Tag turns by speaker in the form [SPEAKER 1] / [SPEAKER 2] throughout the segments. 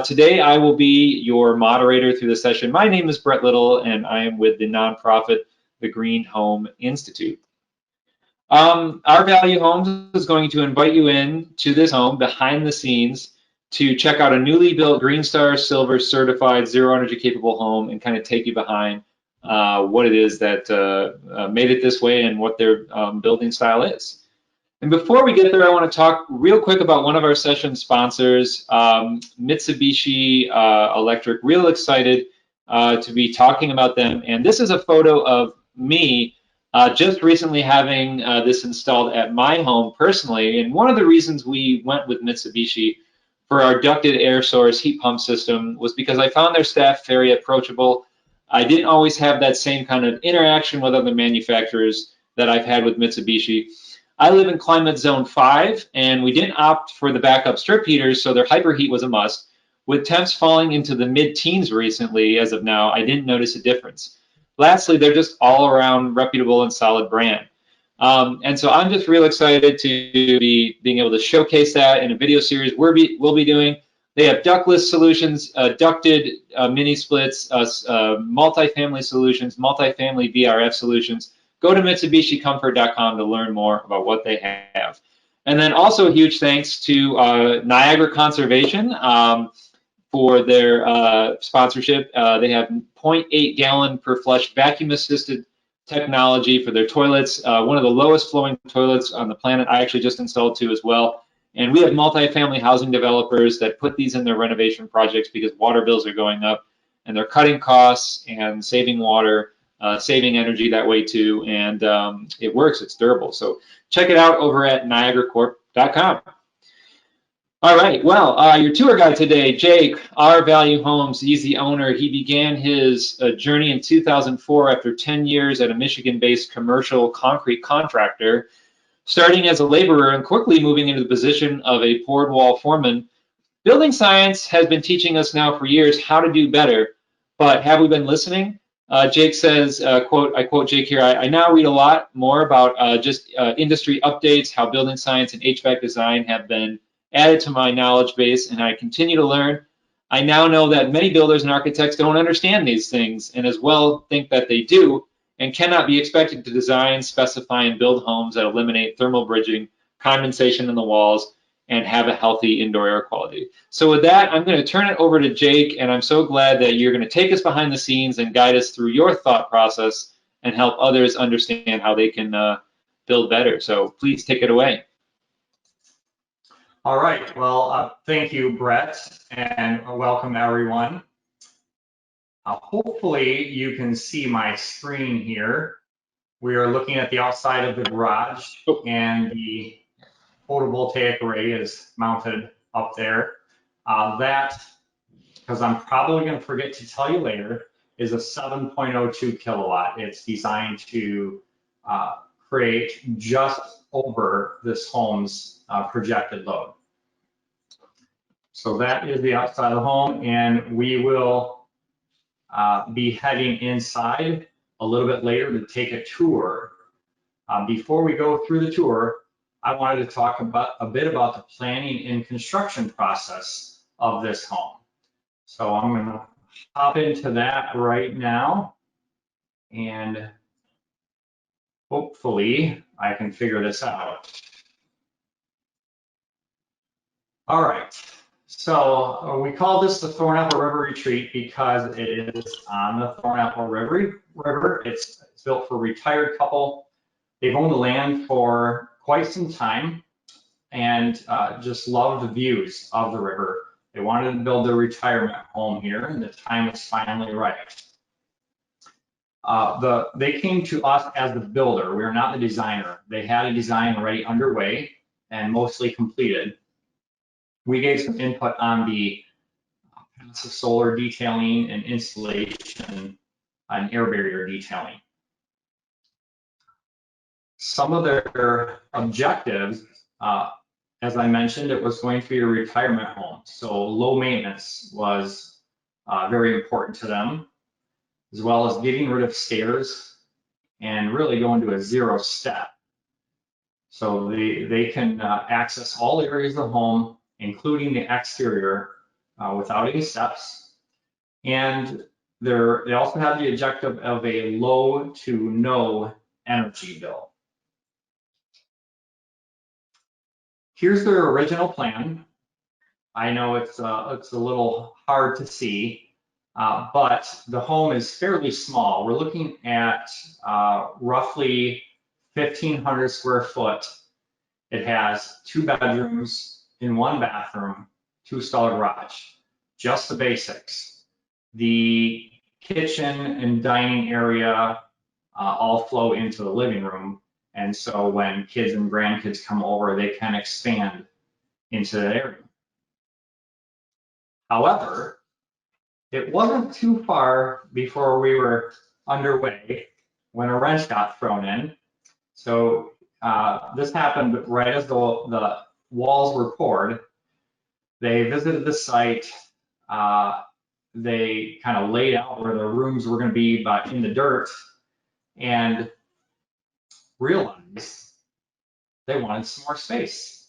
[SPEAKER 1] Today I will be your moderator through the session. My name is Brett Little and I am with the nonprofit, the GreenHome Institute. Our Value Homes is going to invite you in to this home behind the scenes to check out a newly built GreenStar Silver certified zero energy capable home and kind of take you behind what it is that made it this way and what their building style is. And before we get there, I want to talk real quick about one of our session sponsors, Mitsubishi Electric. Real excited to be talking about them. And this is a photo of me just recently having this installed at my home personally. And one of the reasons we went with Mitsubishi for our ducted air source heat pump system was because I found their staff very approachable. I didn't always have that same kind of interaction with other manufacturers that I've had with Mitsubishi. I live in climate zone 5, and we didn't opt for the backup strip heaters, so their hyperheat was a must. With temps falling into the mid-teens recently, as of now, I didn't notice a difference. Lastly, they're just all around reputable and solid brand. And so I'm just real excited to be being able to showcase that in a video series we'll be doing. They have ductless solutions, ducted mini splits, multifamily solutions, multifamily VRF solutions. Go to MitsubishiComfort.com to learn more about what they have. And then also a huge thanks to Niagara Conservation for their sponsorship. They have 0.8 gallon per flush vacuum assisted technology for their toilets, one of the lowest flowing toilets on the planet. I actually just installed 2 as well. And we have multifamily housing developers that put these in their renovation projects because water bills are going up and they're cutting costs and saving water. Saving energy that way too, and it works, it's durable. So check it out over at NiagaraCorp.com. All right, well, your tour guide today, Jake, our Value Homes, he's the owner. He began his journey in 2004 after 10 years at a Michigan-based commercial concrete contractor, starting as a laborer and quickly moving into the position of a poured wall foreman. Building science has been teaching us now for years how to do better, but have we been listening? Jake says, I quote Jake here, I now read a lot more about industry updates, how building science and HVAC design have been added to my knowledge base, and I continue to learn. I now know that many builders and architects don't understand these things and as well think that they do and cannot be expected to design, specify, and build homes that eliminate thermal bridging, condensation in the walls, and have a healthy indoor air quality. So with that, I'm going to turn it over to Jake, and I'm so glad that you're going to take us behind the scenes and guide us through your thought process and help others understand how they can build better. So please take it away.
[SPEAKER 2] All right, well, thank you, Brett, and welcome everyone. Hopefully you can see my screen here. We are looking at the outside of the garage, and the photovoltaic array is mounted up there. That, because I'm probably going to forget to tell you later, is a 7.02 kilowatt. It's designed to create just over this home's projected load. So that is the outside of the home, and we will be heading inside a little bit later to take a tour. Before we go through the tour, I wanted to talk a bit about the planning and construction process of this home. So I'm going to hop into that right now, and hopefully I can figure this out. All right, so we call this the Thornapple River Retreat because it is on the Thornapple River. It's built for a retired couple. They've owned the land for quite some time and just love the views of the river. They wanted to build their retirement home here, and the time is finally right. They came to us as the builder. We are not the designer. They had a design already underway and mostly completed. We gave some input on the passive solar detailing and installation and air barrier detailing. Some of their objectives, as I mentioned, it was going to be a retirement home. So low maintenance was very important to them, as well as getting rid of stairs and really going to a 0 step. So they can access all areas of the home, including the exterior, without any steps. And they also have the objective of a low to no energy bill. Here's their original plan. I know it's a little hard to see, but the home is fairly small. We're looking at roughly 1,500 square foot. It has 2 bedrooms in 1 bathroom, 2-stall garage, just the basics. The kitchen and dining area all flow into the living room. And so when kids and grandkids come over, they can expand into that area. However, it wasn't too far before we were underway when a wrench got thrown in. So this happened right as the walls were poured. They visited the site. They kind of laid out where the rooms were going to be in the dirt and realized they wanted some more space.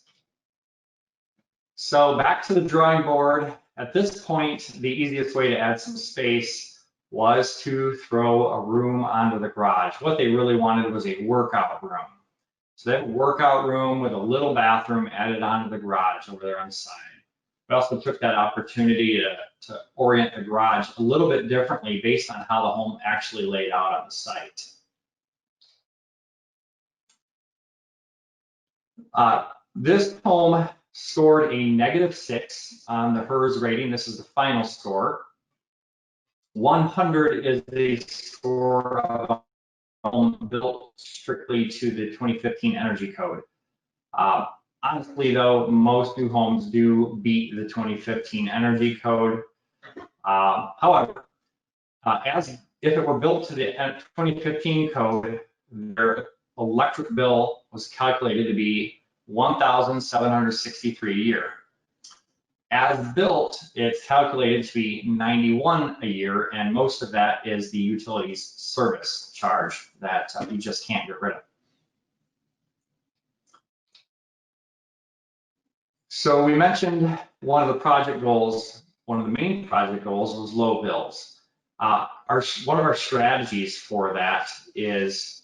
[SPEAKER 2] So back to the drawing board. At this point, the easiest way to add some space was to throw a room onto the garage. What they really wanted was a workout room. So they have a workout room with a little bathroom added onto the garage over there on the side. We also took that opportunity to orient the garage a little bit differently based on how the home actually laid out on the site. This home scored a -6 on the HERS rating. This is the final score. 100 is the score of a home built strictly to the 2015 Energy Code. Honestly, though, most new homes do beat the 2015 Energy Code. However, as if it were built to the 2015 code, their electric bill was calculated to be $1,763 a year. As built, it's calculated to be $91 a year, and most of that is the utilities service charge that you just can't get rid of. So we mentioned one of the project goals, one of the main project goals was low bills. One of our strategies for that is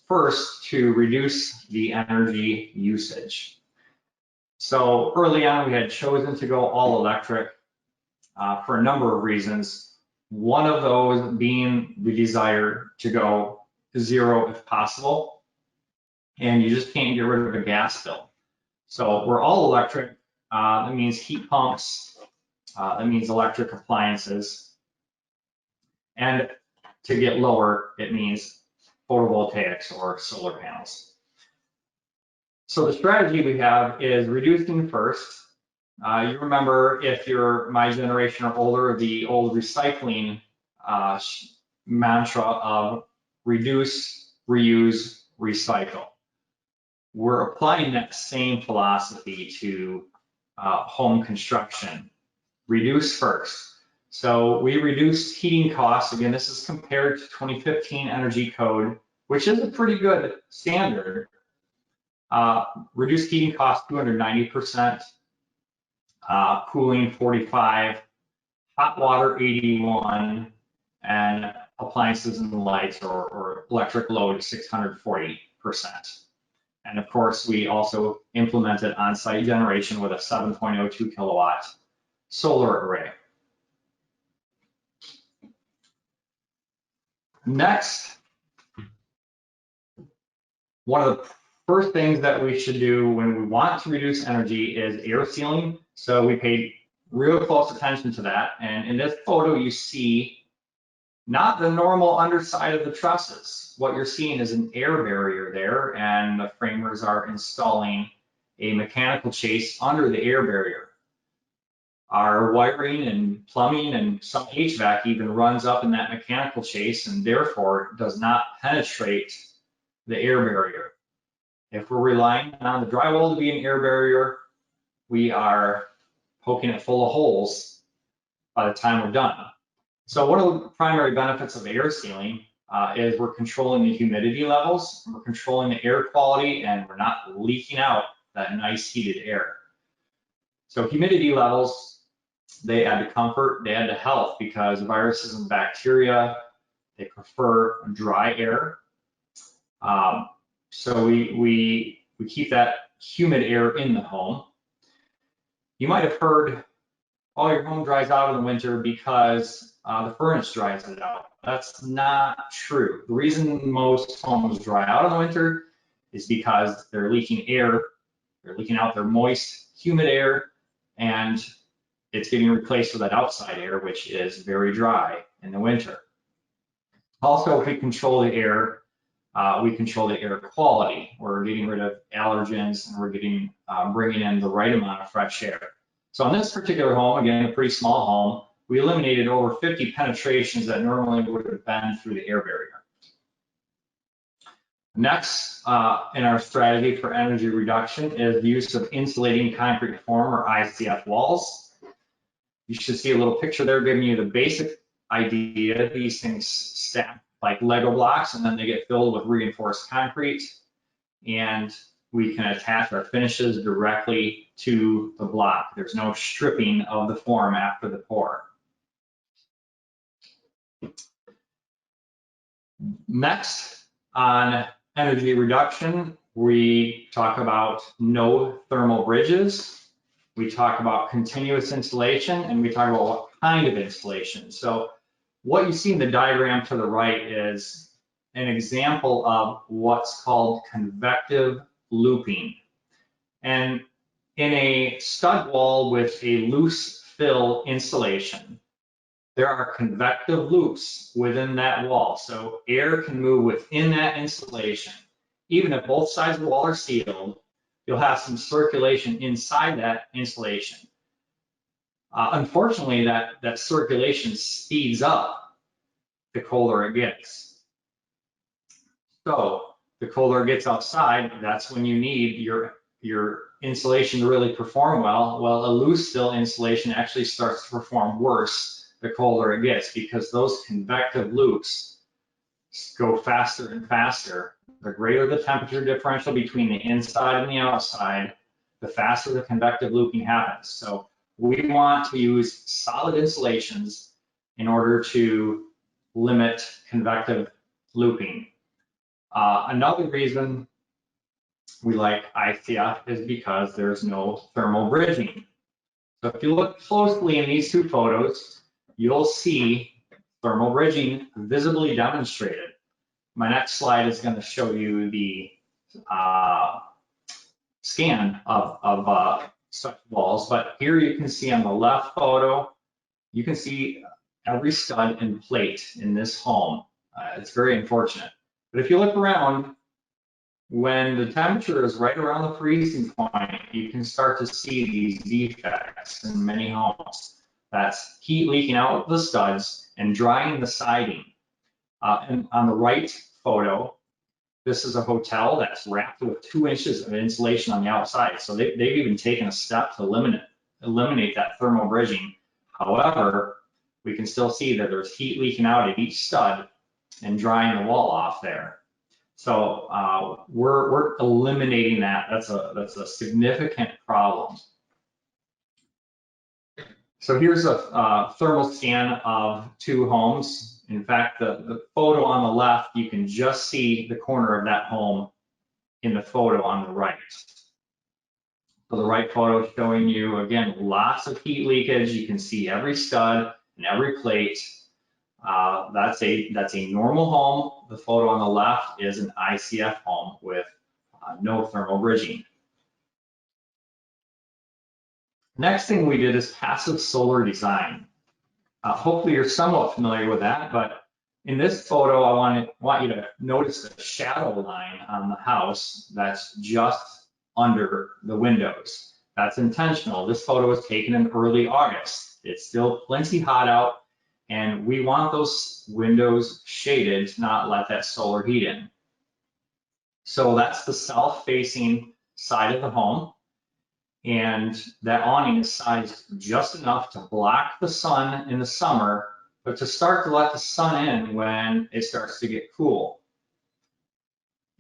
[SPEAKER 2] first to reduce the energy usage. So early on, we had chosen to go all electric for a number of reasons. One of those being the desire to go zero if possible, and you just can't get rid of a gas bill. So we're all electric. That means heat pumps. That means electric appliances. And to get lower, it means photovoltaics or solar panels. So the strategy we have is reducing first. You remember, if you're my generation or older, the old recycling mantra of reduce, reuse, recycle. We're applying that same philosophy to home construction. Reduce first. So we reduced heating costs. Again, this is compared to 2015 Energy Code, which is a pretty good standard. Reduced heating costs 290%, cooling 45%, hot water 81%, and appliances and lights or electric load 640%. And of course, we also implemented on-site generation with a 7.02 kilowatt solar array. Next, one of the first things that we should do when we want to reduce energy is air sealing. So we paid real close attention to that. And in this photo, you see not the normal underside of the trusses. What you're seeing is an air barrier there, and the framers are installing a mechanical chase under the air barrier. Our wiring and plumbing and some HVAC even runs up in that mechanical chase and therefore does not penetrate the air barrier. If we're relying on the drywall to be an air barrier, we are poking it full of holes by the time we're done. So one of the primary benefits of air sealing is we're controlling the humidity levels, we're controlling the air quality, and we're not leaking out that nice heated air. So humidity levels, they add to comfort, they add to health, because viruses and bacteria, they prefer dry air. So we keep that humid air in the home. You might have heard, oh, your home dries out in the winter because the furnace dries it out. That's not true. The reason most homes dry out in the winter is because they're leaking air, they're leaking out their moist, humid air, and it's getting replaced with that outside air, which is very dry in the winter. Also, if we control the air, we control the air quality. We're getting rid of allergens, and we're bringing in the right amount of fresh air. So on this particular home, again, a pretty small home, we eliminated over 50 penetrations that normally would have been through the air barrier. Next in our strategy for energy reduction is the use of insulating concrete form, or ICF walls. You should see a little picture there giving you the basic idea. These things stack like Lego blocks, and then they get filled with reinforced concrete, and we can attach our finishes directly to the block. There's no stripping of the form after the pour. Next, on energy reduction, we talk about no thermal bridges. We talk about continuous insulation, and we talk about what kind of insulation. So what you see in the diagram to the right is an example of what's called convective looping. And in a stud wall with a loose fill insulation, there are convective loops within that wall. So air can move within that insulation. Even if both sides of the wall are sealed, you'll have some circulation inside that insulation. Unfortunately, that circulation speeds up the colder it gets. So the colder it gets outside, that's when you need your insulation to really perform well. Well, a loose fill insulation actually starts to perform worse the colder it gets, because those convective loops go faster and faster. The greater the temperature differential between the inside and the outside, the faster the convective looping happens. So we want to use solid insulations in order to limit convective looping. Another reason we like ICF is because there's no thermal bridging. So if you look closely in these two photos, you'll see thermal bridging visibly demonstrated. My next slide is going to show you the scan of such walls, but here you can see on the left photo, you can see every stud and plate in this home. It's very unfortunate. But if you look around, when the temperature is right around the freezing point, you can start to see these defects in many homes. That's heat leaking out of the studs and drying the siding. And on the right photo, this is a hotel that's wrapped with 2 inches of insulation on the outside. So they've even taken a step to eliminate that thermal bridging. However, we can still see that there's heat leaking out at each stud and drying the wall off there. So we're eliminating that. That's a significant problem. So here's a thermal scan of 2 homes. In fact, the photo on the left, you can just see the corner of that home in the photo on the right. So the right photo showing you, again, lots of heat leakage. You can see every stud and every plate. That's a normal home. The photo on the left is an ICF home with no thermal bridging. Next thing we did is passive solar design. Hopefully you're somewhat familiar with that, but in this photo, I want you to notice the shadow line on the house that's just under the windows. That's intentional. This photo was taken in early August. It's still plenty hot out, and we want those windows shaded to not let that solar heat in. So that's the south-facing side of the home. And that awning is sized just enough to block the sun in the summer, but to start to let the sun in when it starts to get cool.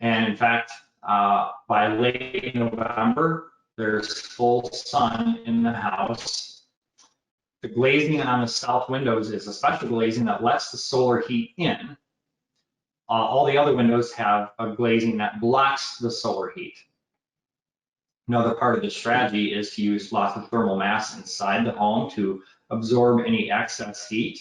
[SPEAKER 2] And in fact, by late November, there's full sun in the house. The glazing on the south windows is a special glazing that lets the solar heat in. All the other windows have a glazing that blocks the solar heat. Another part of the strategy is to use lots of thermal mass inside the home to absorb any excess heat.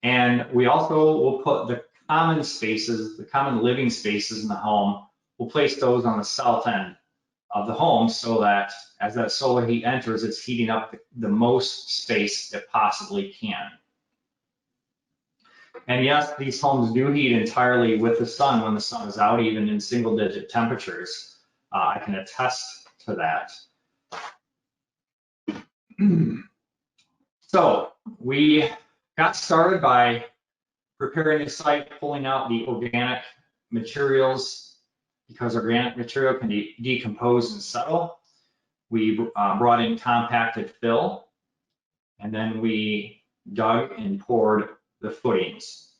[SPEAKER 2] And we also will put the common spaces, the common living spaces in the home, we'll place those on the south end of the home so that as that solar heat enters, it's heating up the most space it possibly can. And yes, these homes do heat entirely with the sun when the sun is out, even in single-digit temperatures. I can attest to that. So we got started by preparing the site, pulling out the organic materials because organic material can decompose and settle. We brought in compacted fill, and then we dug and poured the footings.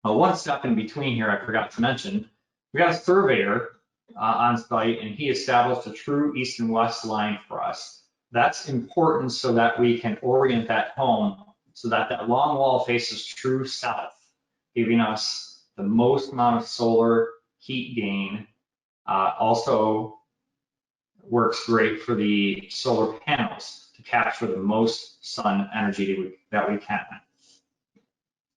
[SPEAKER 2] One step in between here I forgot to mention, we got a surveyor on site, and he established a true east and west line for us. That's important so that we can orient that home so that that long wall faces true south, giving us the most amount of solar heat gain. Also works great for the solar panels to capture the most sun energy that we can.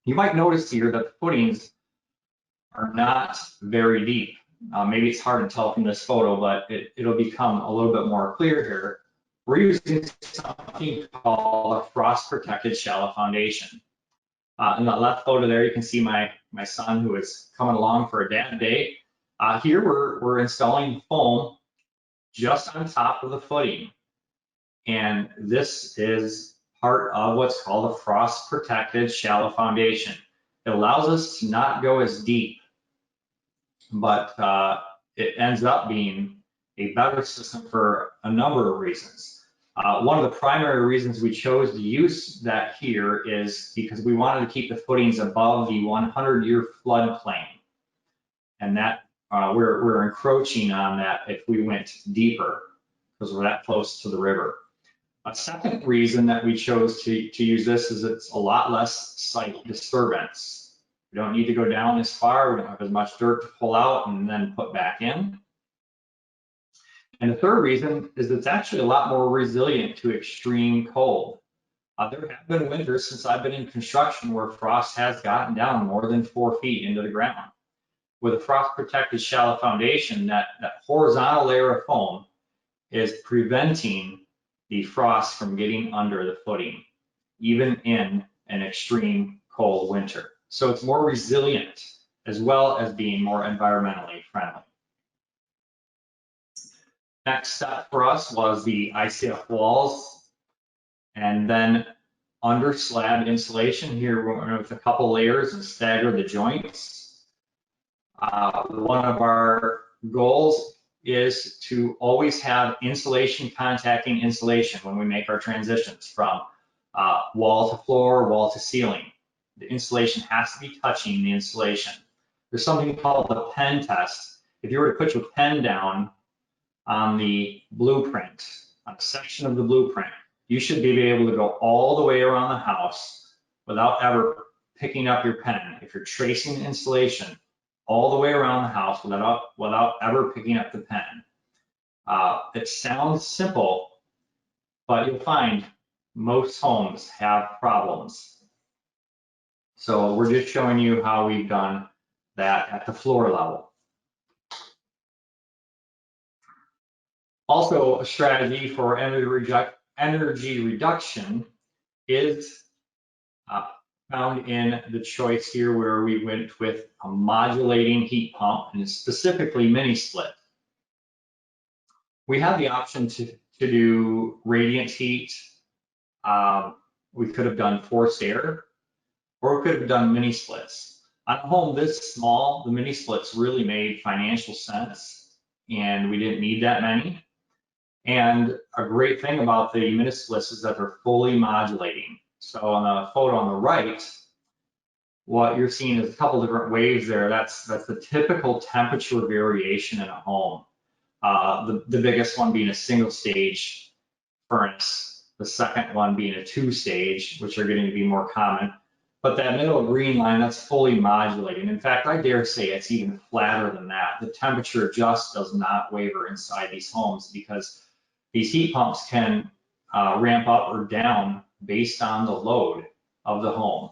[SPEAKER 2] You might notice here that the footings are not very deep. Maybe it's hard to tell from this photo, but it'll become a little bit more clear here. We're using something called a frost protected shallow foundation. In the left photo there, you can see my son who is coming along for a dad day. Here we're installing foam just on top of the footing. And this is part of what's called a frost protected shallow foundation. It allows us to not go as deep, but it ends up being a better system for a number of reasons. One of the primary reasons we chose to use that here is because we wanted to keep the footings above the 100-year floodplain. And that we're encroaching on that if we went deeper because we're that close to the river. A second reason that we chose to use this is it's a lot less site disturbance. We don't need to go down as far, we don't have as much dirt to pull out and then put back in. And the third reason is it's actually a lot more resilient to extreme cold. There have been winters since I've been in construction where frost has gotten down more than 4 feet into the ground. With a frost protected shallow foundation, that horizontal layer of foam is preventing the frost from getting under the footing, even in an extreme cold winter. So it's more resilient as well as being more environmentally friendly. Next step for us was the Icf Walls, and then under slab insulation. Here we're going with a couple layers and stagger the joints. One of our goals is to always have insulation contacting insulation when we make our transitions from wall to floor, wall to ceiling. The insulation has to be touching the insulation. There's something called the pen test. If you were to put your pen down on the blueprint, on a section of the blueprint, you should be able to go all the way around the house without ever picking up your pen. If you're tracing insulation all the way around the house without ever picking up the pen. It sounds simple, but you'll find most homes have problems. So we're just showing you how we've done that at the floor level. Also, a strategy for energy reduction is found in the choice here where we went with a modulating heat pump and specifically mini split. We have the option to do radiant heat. We could have done forced air, or we could have done mini splits. On a home this small, the mini splits really made financial sense, and we didn't need that many. And a great thing about the mini splits is that they're fully modulating. So on the photo on the right, what you're seeing is a couple different waves there. That's the typical temperature variation in a home. The biggest one being a single stage furnace. the second one being a 2-stage, which are getting to be more common. But that middle green line, that's fully modulating. In fact, I dare say it's even flatter than that. The temperature just does not waver inside these homes because these heat pumps can ramp up or down based on the load of the home.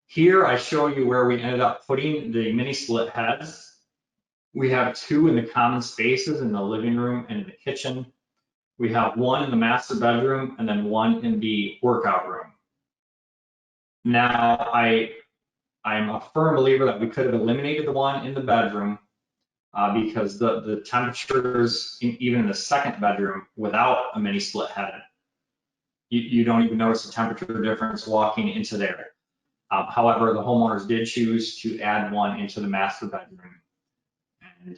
[SPEAKER 2] Here I show you where we ended up putting the mini split heads. We have 2 in the common spaces in the living room and in the kitchen. We have 1 in the master bedroom and then 1 in the workout room. Now, I'm a firm believer that we could have eliminated the 1 in the bedroom because the temperatures, even in the second bedroom, without a mini split head, you don't even notice the temperature difference walking into there. However, the homeowners did choose to add 1 into the master bedroom. And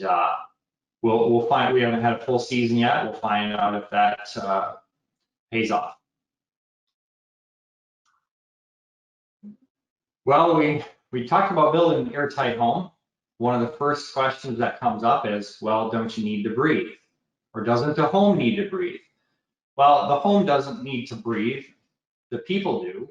[SPEAKER 2] we'll find, we haven't had a full season yet. We'll find out if that pays off. Well, we talked about building an airtight home. One of the first questions that comes up is, well, don't you need to breathe? Or doesn't the home need to breathe? Well, the home doesn't need to breathe. The people do.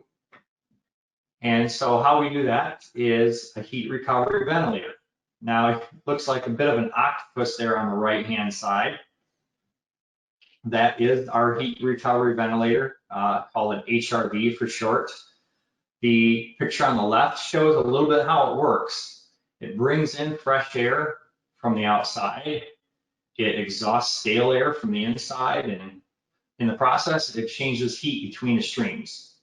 [SPEAKER 2] And so how we do that is a heat recovery ventilator. Now it looks like a bit of an octopus there on the right-hand side. That is our heat recovery ventilator, called an HRV for short. The picture on the left shows a little bit how it works. It brings in fresh air from the outside. It exhausts stale air from the inside, and in the process, it exchanges heat between the streams.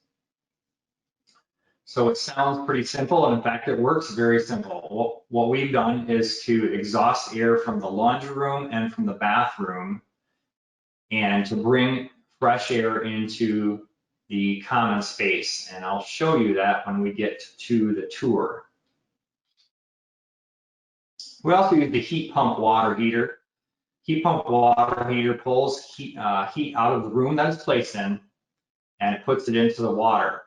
[SPEAKER 2] So it sounds pretty simple, and in fact, it works very simple. What we've done is to exhaust air from the laundry room and from the bathroom, and to bring fresh air into the common space. And I'll show you that when we get to the tour. We also use the heat pump water heater. Heat pump water heater pulls heat out of the room that it's placed in, and it puts it into the water.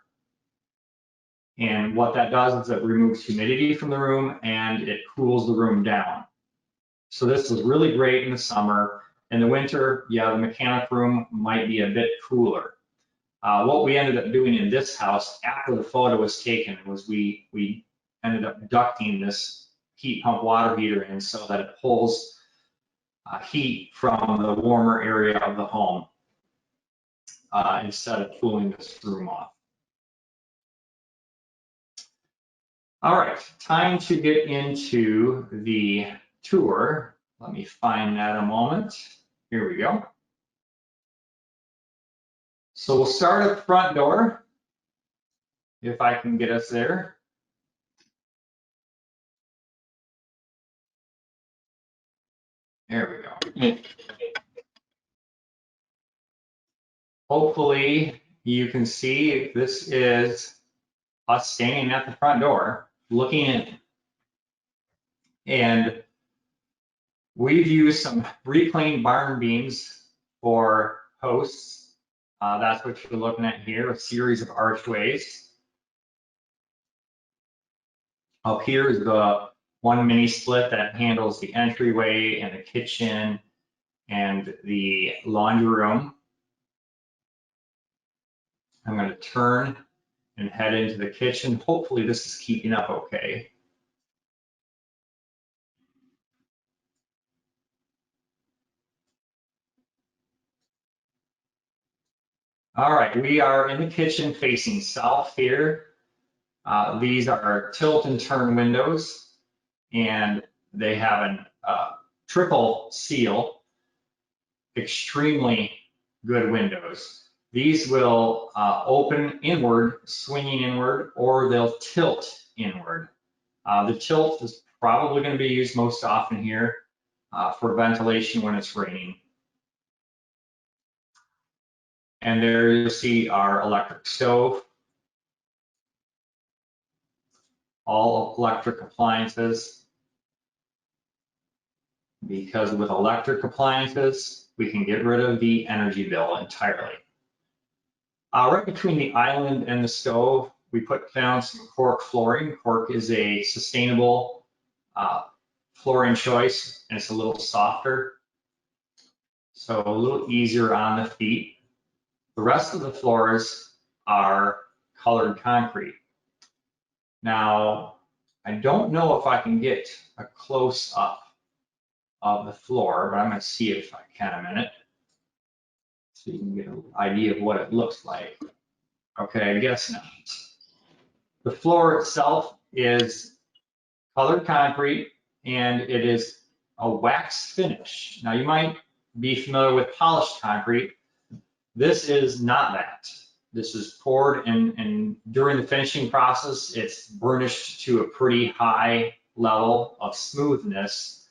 [SPEAKER 2] And what that does is it removes humidity from the room and it cools the room down. So this is really great in the summer. In the winter, yeah, the mechanic room might be a bit cooler. What we ended up doing in this house after the photo was taken was we ended up ducting this heat pump water heater in so that it pulls heat from the warmer area of the home instead of cooling this room off. All right, time to get into the tour. Let me find that a moment. Here we go. So we'll start at the front door, if I can get us there. There we go. Hopefully you can see this is us standing at the front door, looking in. And we've used some reclaimed barn beams for posts. That's what you're looking at here, a series of archways. Up here is the 1 mini split that handles the entryway and the kitchen and the laundry room. I'm going to turn and head into the kitchen. Hopefully this is keeping up okay. All right, we are in the kitchen facing south here. These are tilt and turn windows, and they have a triple seal, extremely good windows. These will open inward, swinging inward, or they'll tilt inward. The tilt is probably going to be used most often here for ventilation when it's raining. And there you see our electric stove. All electric appliances. Because with electric appliances, we can get rid of the energy bill entirely. Right between the island and the stove, we put down some cork flooring. Cork is a sustainable flooring choice, and it's a little softer. so a little easier on the feet. The rest of the floors are colored concrete. Now, I don't know if I can get a close up of the floor, but I'm going to see if I can a minute, so you can get an idea of what it looks like. Okay, I guess not. The floor itself is colored concrete, and it is a wax finish. Now, you might be familiar with polished concrete. This is not that. This is poured, and during the finishing process, it's burnished to a pretty high level of smoothness,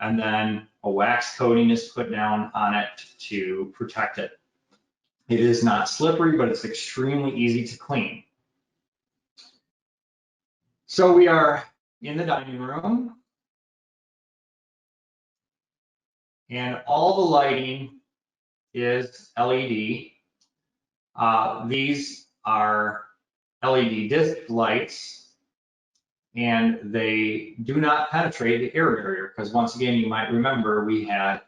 [SPEAKER 2] and then a wax coating is put down on it to protect it. It is not slippery, but it's extremely easy to clean. So we are in the dining room, and all the lighting is LED. These are LED disc lights, and they do not penetrate the air barrier, because once again, you might remember we had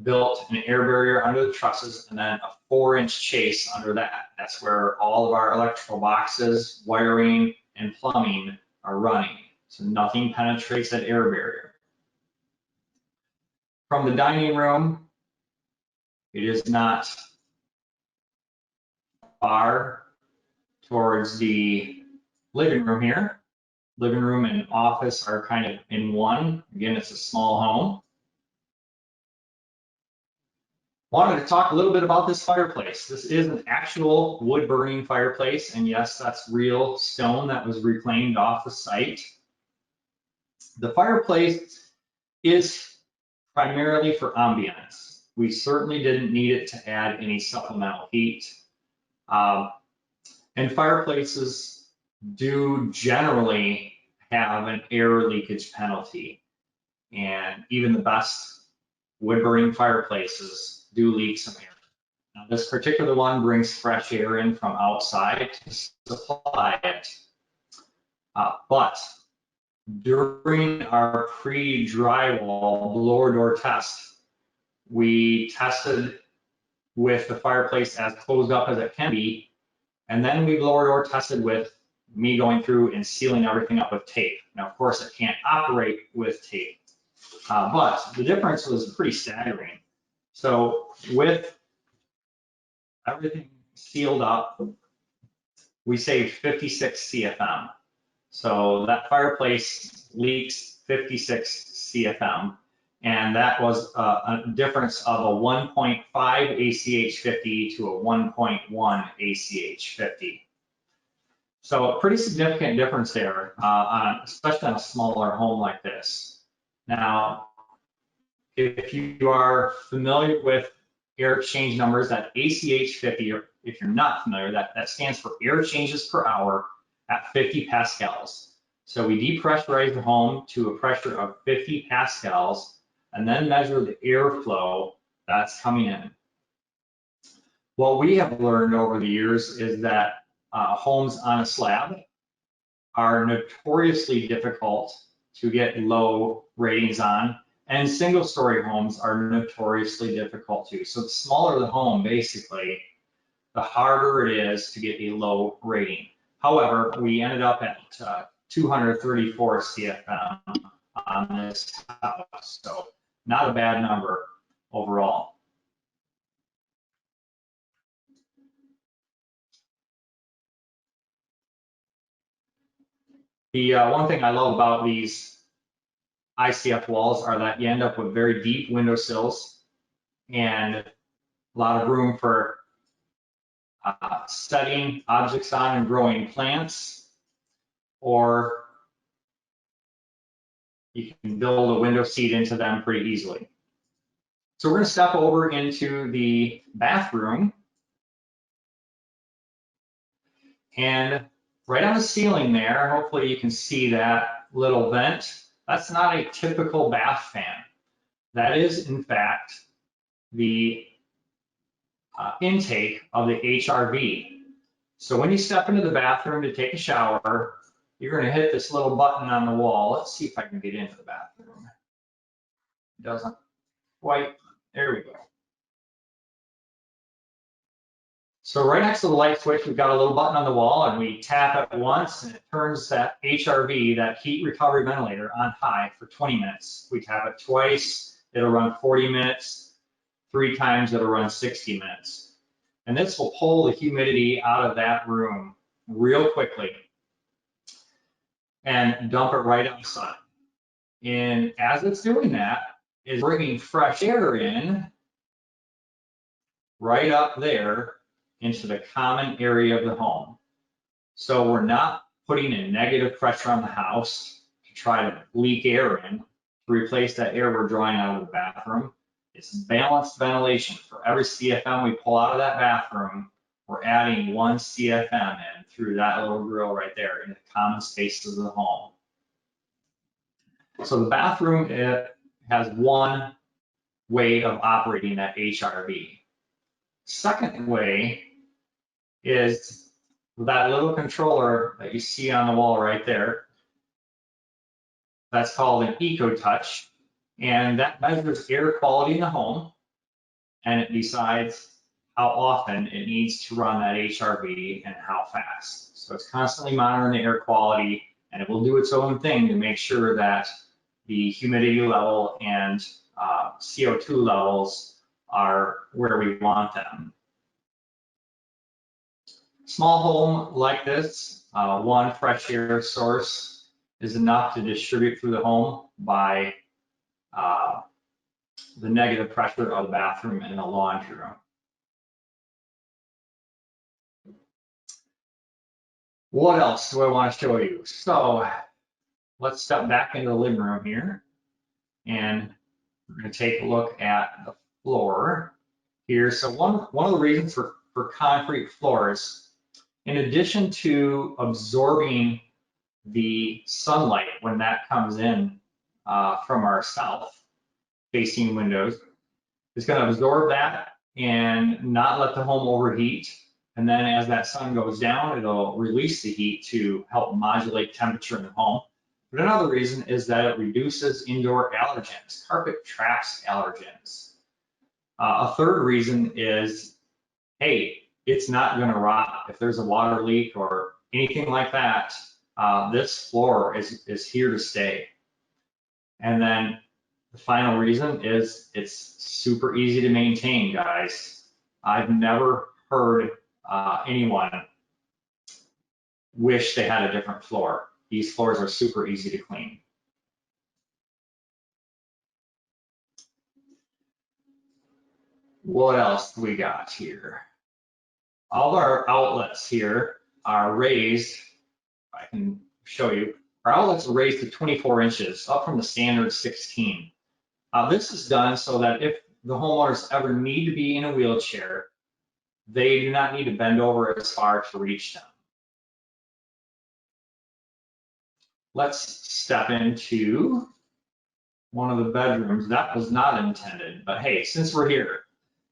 [SPEAKER 2] built an air barrier under the trusses and then a 4-inch chase under that. That's where all of our electrical boxes, wiring, and plumbing are running. So nothing penetrates that air barrier. From the dining room, it is not far towards the living room here. Living room and office are kind of in one. Again, it's a small home. Wanted to talk a little bit about this fireplace. This is an actual wood burning fireplace, and yes, that's real stone that was reclaimed off the site. The fireplace is primarily for ambiance. We certainly didn't need it to add any supplemental heat. And fireplaces do generally have an air leakage penalty, and even the best wood burning fireplaces do leak some air. Now, this particular one brings fresh air in from outside to supply it. But during our pre-drywall blower door test, we tested with the fireplace as closed up as it can be, and then we blower door tested with me going through and sealing everything up with tape. Now, of course, it can't operate with tape, but the difference was pretty staggering. So with everything sealed up, we saved 56 CFM. So that fireplace leaks 56 CFM, and that was a difference of a 1.5 ACH50 to a 1.1 ACH50. So a pretty significant difference there, especially on a smaller home like this. Now, if you are familiar with air exchange numbers, that ACH50, or if you're not familiar, that stands for air changes per hour at 50 pascals. So we depressurize the home to a pressure of 50 pascals and then measure the airflow that's coming in. What we have learned over the years is that homes on a slab are notoriously difficult to get low ratings on, and single-story homes are notoriously difficult too. So the smaller the home, basically, the harder it is to get a low rating. However, we ended up at 234 CFM on this house, so not a bad number overall. The one thing I love about these ICF walls are that you end up with very deep windowsills and a lot of room for setting objects on and growing plants, or you can build a window seat into them pretty easily. So we're going to step over into the bathroom, and right on the ceiling there, hopefully you can see that little vent. That's not a typical bath fan. That is, in fact, the intake of the HRV. So when you step into the bathroom to take a shower, you're going to hit this little button on the wall. Let's see if I can get into the bathroom. It doesn't quite There we go. So right next to the light switch, we've got a little button on the wall, and we tap it once and it turns that HRV, that heat recovery ventilator, on high for 20 minutes. We tap it twice, it'll run 40 minutes. 3 times, it'll run 60 minutes. And this will pull the humidity out of that room real quickly and dump it right outside. And as it's doing that, it's bringing fresh air in right up there into the common area of the home. So we're not putting in negative pressure on the house to try to leak air in to replace that air we're drawing out of the bathroom. It's balanced ventilation. For every CFM we pull out of that bathroom, we're adding 1 CFM in through that little grill right there in the common spaces of the home. So the bathroom, it has one way of operating that HRV. Second way is that little controller that you see on the wall right there. That's called an EcoTouch, and that measures air quality in the home, and it decides how often it needs to run that HRV and how fast. So it's constantly monitoring the air quality, and it will do its own thing to make sure that the humidity level and CO2 levels are where we want them. Small home like this, 1 fresh air source is enough to distribute through the home by the negative pressure of the bathroom and the laundry room. What else do I want to show you? So let's step back into the living room here, and we're going to take a look at the floor here. So one of the reasons for concrete floors, in addition to absorbing the sunlight when that comes in from our south-facing windows, it's going to absorb that and not let the home overheat. And then as that sun goes down, it'll release the heat to help modulate temperature in the home. But another reason is that it reduces indoor allergens. Carpet traps allergens. A third reason is, hey, it's not going to rot. If there's a water leak or anything like that, this floor is here to stay. And then the final reason is it's super easy to maintain, guys. I've never heard anyone wish they had a different floor. These floors are super easy to clean. What else do we got here? All of our outlets here are raised. I can show you. Our outlets are raised to 24 inches, up from the standard 16. This is done so that if the homeowners ever need to be in a wheelchair, they do not need to bend over as far to reach them. Let's step into one of the bedrooms. That was not intended, but hey, since we're here,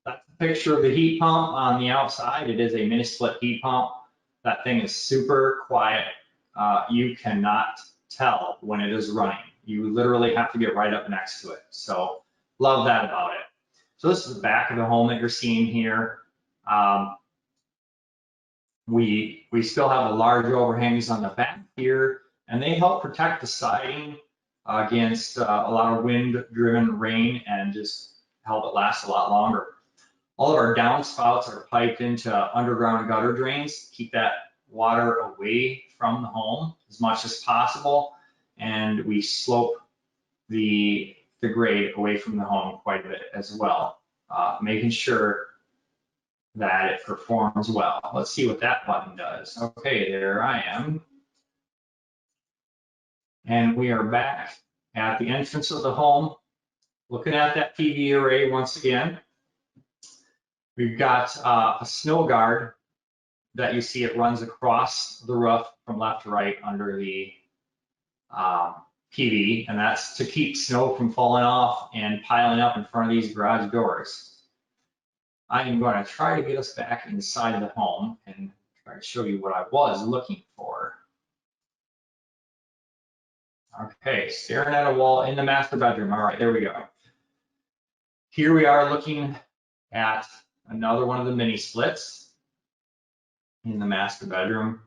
[SPEAKER 2] that's a picture of the heat pump on the outside. It is a mini split heat pump. That thing is super quiet. You cannot tell when it is running. You literally have to get right up next to it. So love that about it. So this is the back of the home that you're seeing here. We still have the large overhangs on the back here, and they help protect the siding against a lot of wind-driven rain and just help it last a lot longer. All of our downspouts are piped into underground gutter drains, keep that water away from the home as much as possible, and we slope the grade away from the home quite a bit as well, making sure that it performs well. Let's see what that button does. Okay, there I am. And we are back at the entrance of the home, looking at that PV array once again. We've got a snow guard that you see it runs across the roof from left to right under the PV, and that's to keep snow from falling off and piling up in front of these garage doors. I am going to try to get us back inside the home and try to show you what I was looking for. Okay, staring at a wall in the master bedroom. All right, there we go. Here we are looking at another one of the mini splits in the master bedroom.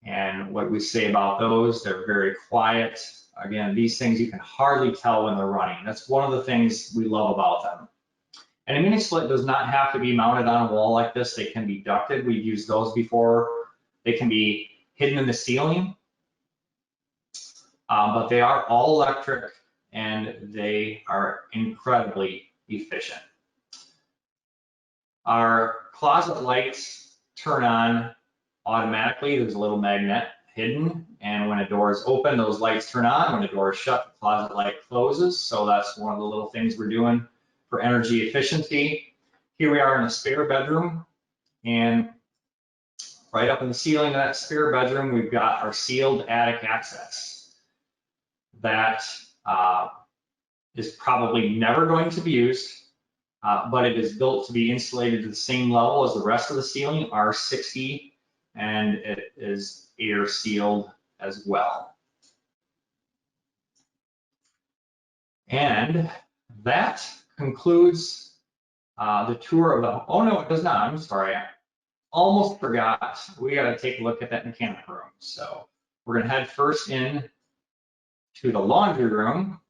[SPEAKER 2] And what we say about those, they're very quiet. Again, these things you can hardly tell when they're running. That's one of the things we love about them. And a mini split does not have to be mounted on a wall like this. They can be ducted. We've used those before. They can be hidden in the ceiling. But they are all electric and they are incredibly efficient. Our closet lights turn on automatically. There's a little magnet hidden, and when a door is open, those lights turn on. When a door is shut, the closet light closes. So that's one of the little things we're doing for energy efficiency. Here we are in a spare bedroom, and right up in the ceiling of that spare bedroom, we've got our sealed attic access. That is probably never going to be used, but it is built to be insulated to the same level as the rest of the ceiling, R60, and it is air sealed as well. And that concludes the tour of the, oh no, it does not, I'm sorry. I almost forgot. We got to take a look at that mechanic room. So we're going to head first in to the laundry room.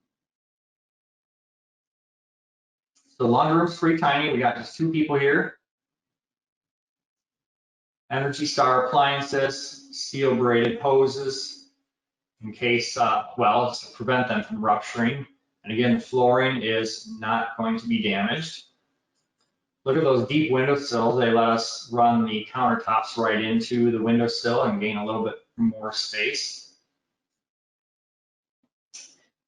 [SPEAKER 2] So the laundry room's pretty tiny. We got just 2 people here. Energy Star appliances, steel braided hoses in case, well, to prevent them from rupturing. And again, the flooring is not going to be damaged. Look at those deep windowsills. They let us run the countertops right into the windowsill and gain a little bit more space.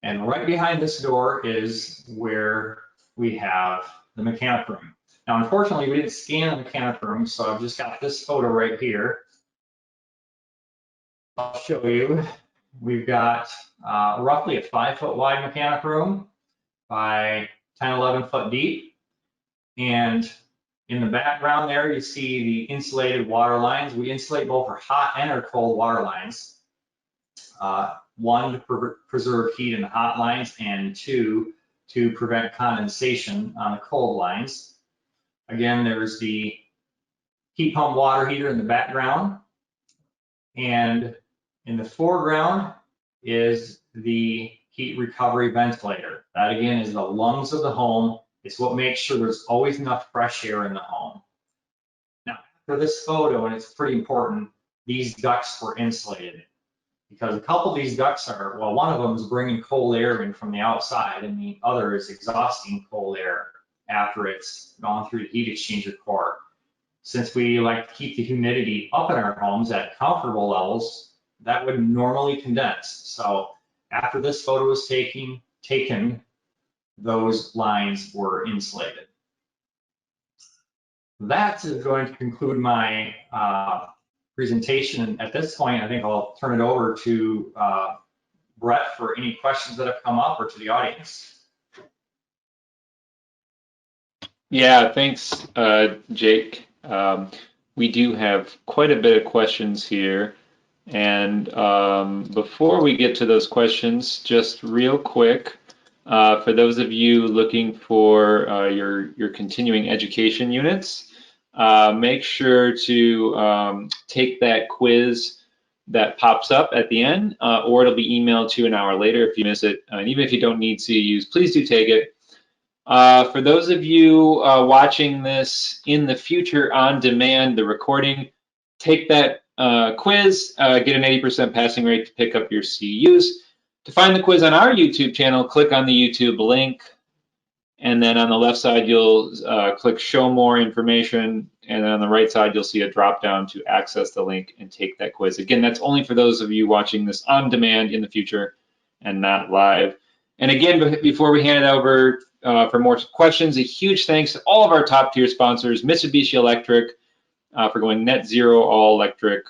[SPEAKER 2] And right behind this door is where we have the mechanic room. Now, unfortunately, we didn't scan the mechanic room, so I've just got this photo right here. I'll show you. We've got roughly a 5-foot wide mechanic room by 10, 11 foot deep. And in the background there, you see the insulated water lines. We insulate both our hot and our cold water lines. 1, to preserve heat in the hot lines, and 2, to prevent condensation on the cold lines. Again, there's the heat pump water heater in the background. And in the foreground is the heat recovery ventilator. That again is the lungs of the home. It's what makes sure there's always enough fresh air in the home. Now, for this photo, and it's pretty important, these ducts were insulated. Because a couple of these ducts are, well, one of them is bringing cold air in from the outside, and the other is exhausting cold air after it's gone through the heat exchanger core. Since we like to keep the humidity up in our homes at comfortable levels, that would normally condense. So after this photo was taken, those lines were insulated. That is going to conclude my presentation. At this point, I think I'll turn it over to Brett for any questions that have come up, or to the audience.
[SPEAKER 1] Yeah, thanks, Jake. We do have quite a bit of questions here. And before we get to those questions, just real quick, for those of you looking for your continuing education units, make sure to take that quiz that pops up at the end, or it'll be emailed to you an hour later if you miss it. And even if you don't need CEUs, please do take it. For those of you watching this in the future on demand, the recording, take that quiz, get an 80% passing rate to pick up your CEUs. To find the quiz on our YouTube channel, click on the YouTube link, and then on the left side, you'll click Show More Information, and then on the right side, you'll see a drop down to access the link and take that quiz. Again, that's only for those of you watching this on demand in the future and not live. And again, before we hand it over for more questions, a huge thanks to all of our top tier sponsors, Mitsubishi Electric, for going net zero all electric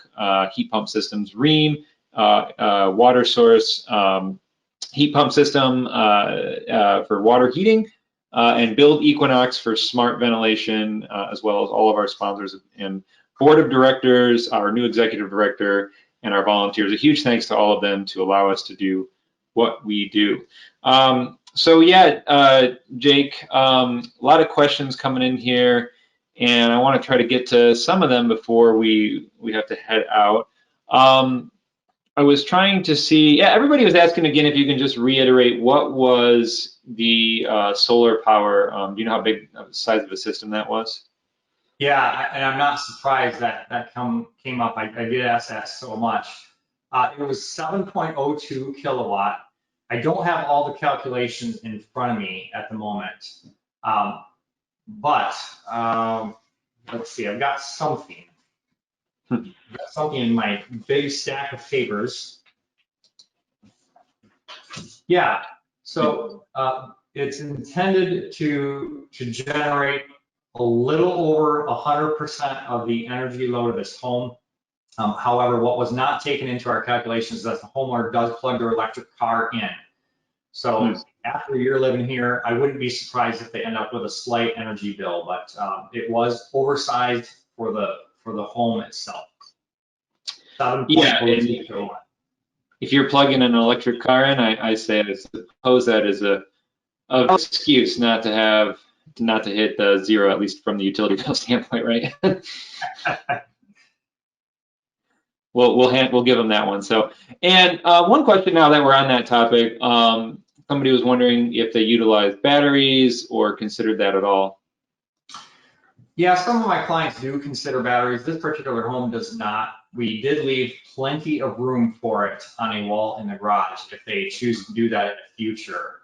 [SPEAKER 1] heat pump systems, Rheem, water source heat pump system for water heating, and Build Equinox for smart ventilation, as well as all of our sponsors and board of directors, our new executive director, and our volunteers. A huge thanks to all of them to allow us to do what we do. So yeah, Jake, a lot of questions coming in here, and I want to try to get to some of them before we have to head out. I was trying to see, yeah, everybody was asking again if you can just reiterate what was the solar power. Do you know how big of a size of a system that was?
[SPEAKER 2] Yeah, and I'm not surprised that came up. I did ask that so much. It was 7.02 kilowatt. I don't have all the calculations in front of me at the moment, but let's see. I've got something. In my big stack of papers. Yeah, so it's intended to generate a little over 100% of the energy load of this home. However, what was not taken into our calculations is that the homeowner does plug their electric car in. So after a year living here, I wouldn't be surprised if they end up with a slight energy bill, but it was oversized for the home itself.
[SPEAKER 1] Yeah, and if you're plugging an electric car in, I say I suppose that is a excuse not to hit the zero, at least from the utility bill standpoint, right? We'll give them that one. So, and one question now that we're on that topic, somebody was wondering if they utilize batteries or considered that at all.
[SPEAKER 2] Yeah, some of my clients do consider batteries. This particular home does not. We did leave plenty of room for it on a wall in the garage if they choose to do that in the future.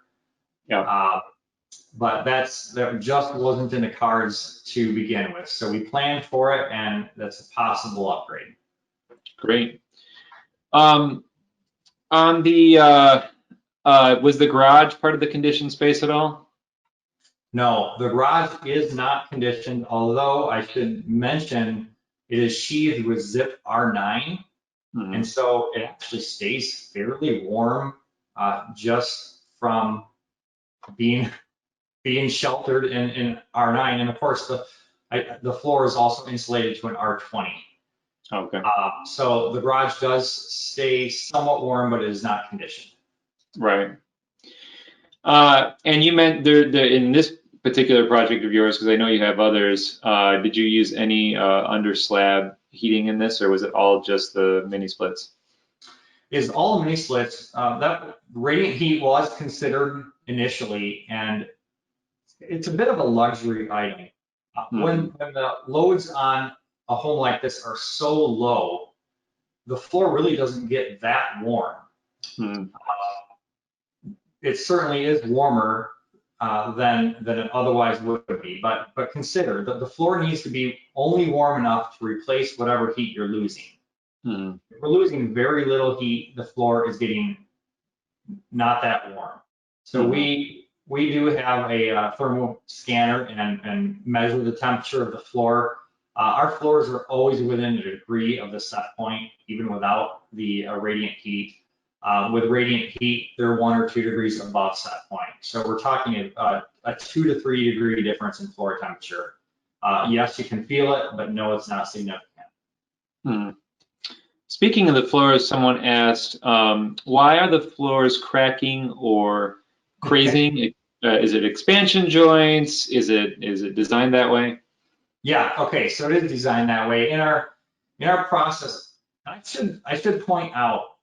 [SPEAKER 1] Yeah.
[SPEAKER 2] But that just wasn't in the cards to begin with. So we planned for it, and that's a possible upgrade.
[SPEAKER 1] Great. On the was the garage part of the conditioned space at all?
[SPEAKER 2] No, the garage is not conditioned, although I should mention it is sheathed with zip R9. And so it actually stays fairly warm just from being sheltered in R9. And of course, the floor is also insulated to an R20.
[SPEAKER 1] Okay.
[SPEAKER 2] So the garage does stay somewhat warm, but it is not conditioned.
[SPEAKER 1] Right. And you meant in this particular project of yours, because I know you have others, did you use any under slab heating in this, or was it all just the mini splits?
[SPEAKER 2] Is all mini splits. That radiant heat was considered initially, and it's a bit of a luxury item. When the loads on a home like this are so low, the floor really doesn't get that warm. It certainly is warmer than it otherwise would be, but consider that the floor needs to be only warm enough to replace whatever heat you're losing. If we're losing very little heat, the floor is getting not that warm. So we do have a thermal scanner and measure the temperature of the floor. Our floors are always within a degree of the set point, even without the radiant heat. With radiant heat, they're 1 or 2 degrees above set point. So we're talking a 2 to 3 degree difference in floor temperature. Yes, you can feel it, but no, it's not significant.
[SPEAKER 1] Speaking of the floors, someone asked, why are the floors cracking or crazing? Is it expansion joints? Is it designed that way?
[SPEAKER 2] Yeah, okay, so it is designed that way. In our process, I should point out,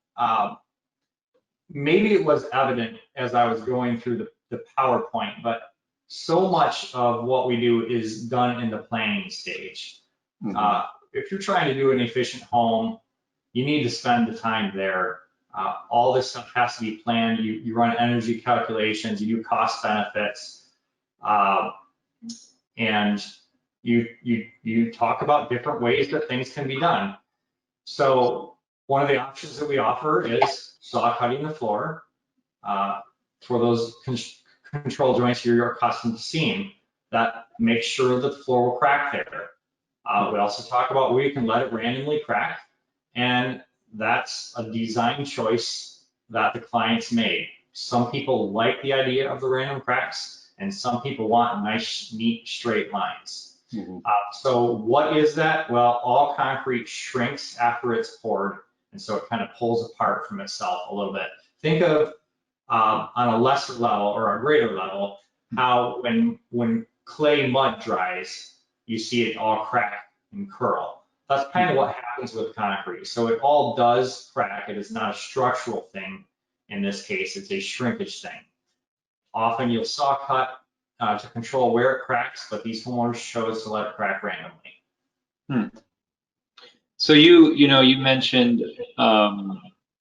[SPEAKER 2] maybe it was evident as I was going through the PowerPoint, but so much of what we do is done in the planning stage. If you're trying to do an efficient home, you need to spend the time there. All this stuff has to be planned. You run energy calculations, you do cost benefits, and you talk about different ways that things can be done. So one of the options that we offer is saw cutting the floor for those control joints you're accustomed to seeing. That makes sure that the floor will crack there. We also talk about where you can let it randomly crack, and that's a design choice that the clients made. Some people like the idea of the random cracks, and some people want nice, neat, straight lines. So what is that? Well, all concrete shrinks after it's poured, and so it kind of pulls apart from itself a little bit. Think of on a lesser level or a greater level, how when clay mud dries, you see it all crack and curl. That's kind of what happens with concrete. So it all does crack. It is not a structural thing. In this case, it's a shrinkage thing. Often you'll saw cut to control where it cracks, but these homeowners chose to let it crack randomly.
[SPEAKER 1] So you mentioned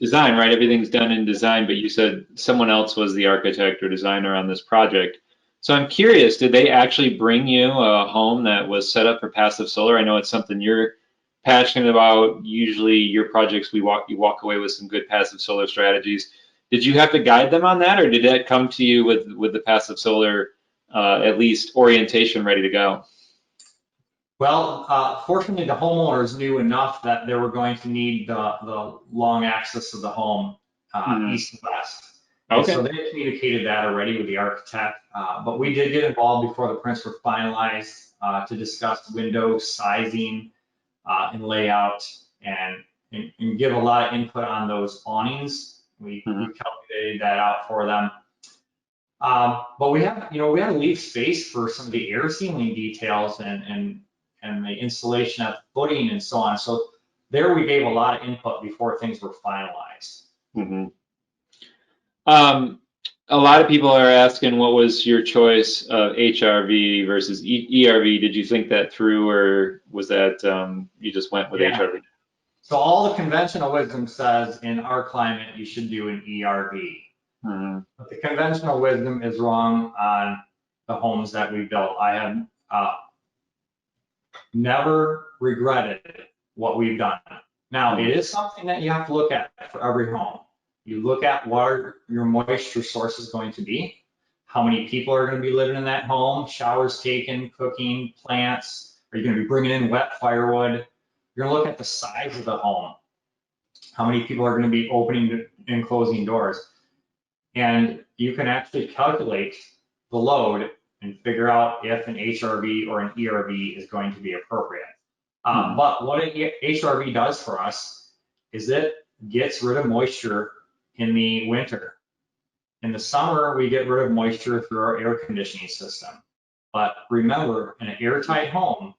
[SPEAKER 1] design, right? Everything's done in design, but you said someone else was the architect or designer on this project. So I'm curious, did they actually bring you a home that was set up for passive solar? I know it's something you're passionate about. Usually your projects, you walk away with some good passive solar strategies. Did you have to guide them on that, or did that come to you with the passive solar, at least orientation ready to go?
[SPEAKER 2] Well, fortunately, the homeowners knew enough that they were going to need the long axis of the home, east and west. And
[SPEAKER 1] Okay.
[SPEAKER 2] so they communicated that already with the architect, but we did get involved before the prints were finalized to discuss window sizing and layout and give a lot of input on those awnings. We calculated that out for them. But we had to leave space for some of the air sealing details and the installation of the footing and so on. So there we gave a lot of input before things were finalized.
[SPEAKER 1] A lot of people are asking, what was your choice of HRV versus ERV? Did you think that through, or was that you just went with HRV?
[SPEAKER 2] So all the conventional wisdom says in our climate you should do an ERV. But the conventional wisdom is wrong on the homes that we built. I have never regretted what we've done. Now, it is something that you have to look at for every home. You look at what your moisture source is going to be, how many people are going to be living in that home, showers taken, cooking, plants. Are you going to be bringing in wet firewood? You're going to look at the size of the home, how many people are going to be opening and closing doors. And you can actually calculate the load and figure out if an HRV or an ERV is going to be appropriate. But what an HRV does for us is it gets rid of moisture in the winter. In the summer, we get rid of moisture through our air conditioning system. But remember, in an airtight home,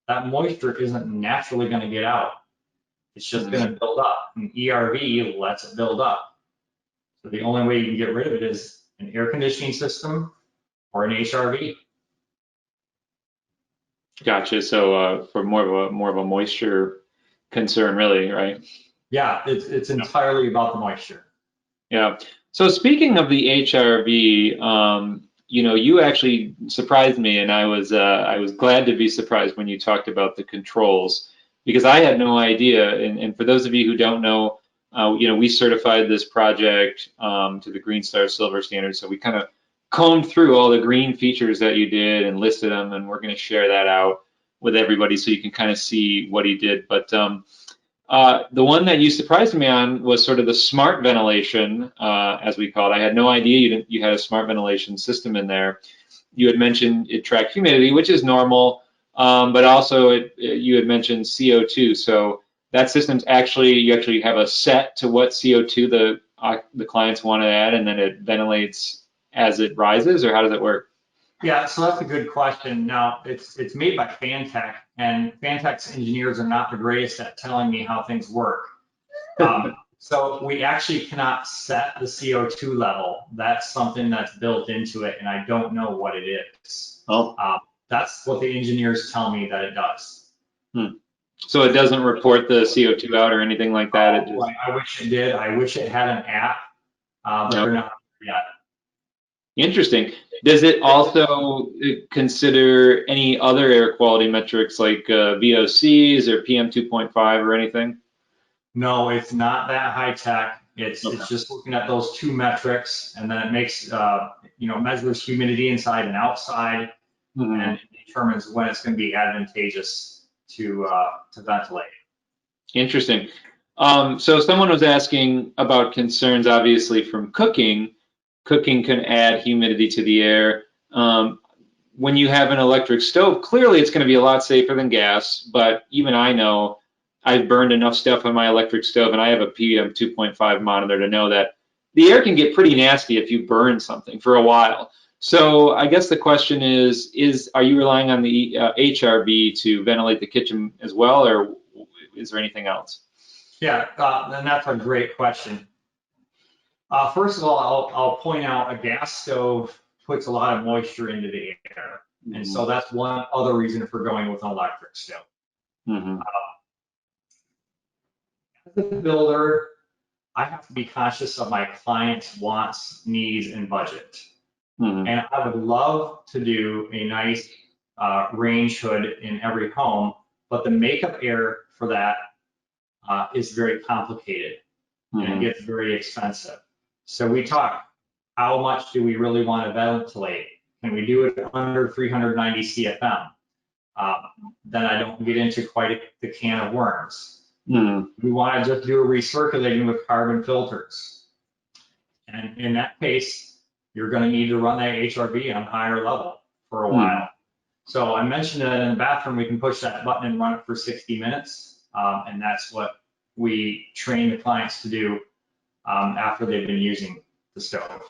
[SPEAKER 2] that moisture isn't naturally going to get out. It's just going to build up. An ERV lets it build up. So the only way you can get rid of it is an air conditioning system or an HRV.
[SPEAKER 1] Gotcha. So for more of a moisture concern, really, right?
[SPEAKER 2] Yeah, it's entirely about the moisture.
[SPEAKER 1] Yeah. So speaking of the HRV, you actually surprised me, and I was glad to be surprised when you talked about the controls, because I had no idea. And for those of you who don't know, we certified this project to the GreenStar Silver standard, so we kind of combed through all the green features that you did and listed them, and we're going to share that out with everybody so you can kind of see what he did. But the one that you surprised me on was sort of the smart ventilation, as we call it. I had no idea you had a smart ventilation system in there. You had mentioned it tracked humidity, which is normal, but also you had mentioned CO2. So that system's you actually have a set to what CO2 the clients want to add, and then it ventilates as it rises, or how does it work?
[SPEAKER 2] Yeah, so that's a good question. Now, it's made by Fantech, and Fantech's engineers are not the greatest at telling me how things work. So we actually cannot set the CO2 level. That's something that's built into it, and I don't know what it is. That's what the engineers tell me that it does.
[SPEAKER 1] So it doesn't report the CO2 out or anything like that?
[SPEAKER 2] I wish it did. I wish it had an app, but they're not yet.
[SPEAKER 1] Interesting. Does it also consider any other air quality metrics like VOCs or PM 2.5 or anything?
[SPEAKER 2] No, it's not that high tech. It's just looking at those two metrics, and then it makes measures humidity inside and outside, and it determines when it's going to be advantageous to ventilate. Interesting.
[SPEAKER 1] So someone was asking about concerns, obviously, from cooking. Cooking can add humidity to the air. When you have an electric stove, clearly it's going to be a lot safer than gas, but even I know I've burned enough stuff on my electric stove, and I have a PM 2.5 monitor to know that the air can get pretty nasty if you burn something for a while. So I guess the question is are you relying on the HRV to ventilate the kitchen as well, or is there anything else?
[SPEAKER 2] Yeah, and that's a great question. First of all, I'll point out a gas stove puts a lot of moisture into the air. And so that's one other reason for going with an electric stove. As a builder, I have to be conscious of my client's wants, needs, and budget. And I would love to do a nice range hood in every home, but the makeup air for that is very complicated and it gets very expensive. So we talk, how much do we really want to ventilate? Can we do it under 390 CFM? Then I don't get into quite the can of worms. We want to just do a recirculating with carbon filters. And in that case, you're going to need to run that HRV on higher level for a while. So I mentioned that in the bathroom, we can push that button and run it for 60 minutes. And that's what we train the clients to do after they've been using the stove.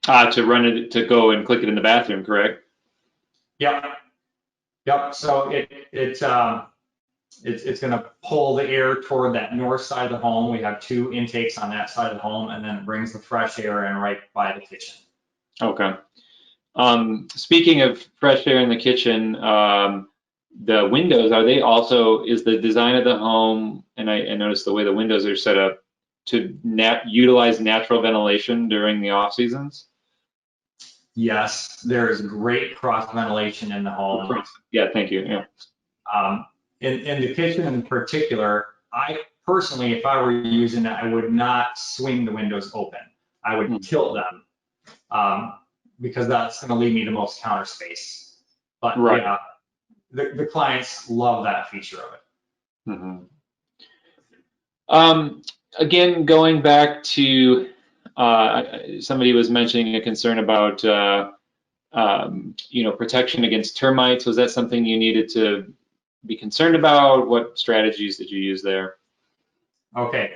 [SPEAKER 1] To run it, to go and click it in the bathroom, correct?
[SPEAKER 2] Yep. So it's going to pull the air toward that north side of the home. We have 2 intakes on that side of the home, and then it brings the fresh air in right by the kitchen.
[SPEAKER 1] Okay. Speaking of fresh air in the kitchen, the windows, are they also, is the design of the home, and I noticed the way the windows are set up, to utilize natural ventilation during the off seasons?
[SPEAKER 2] Yes, there is great cross ventilation in the home.
[SPEAKER 1] Yeah, thank you. Yeah.
[SPEAKER 2] In the kitchen in particular, I personally, if I were using that, I would not swing the windows open. I would tilt them because that's going to leave me the most counter space. But yeah, the clients love that feature of it.
[SPEAKER 1] Again, going back to somebody was mentioning a concern about protection against termites. Was that something you needed to be concerned about? What strategies did you use there?
[SPEAKER 2] Okay,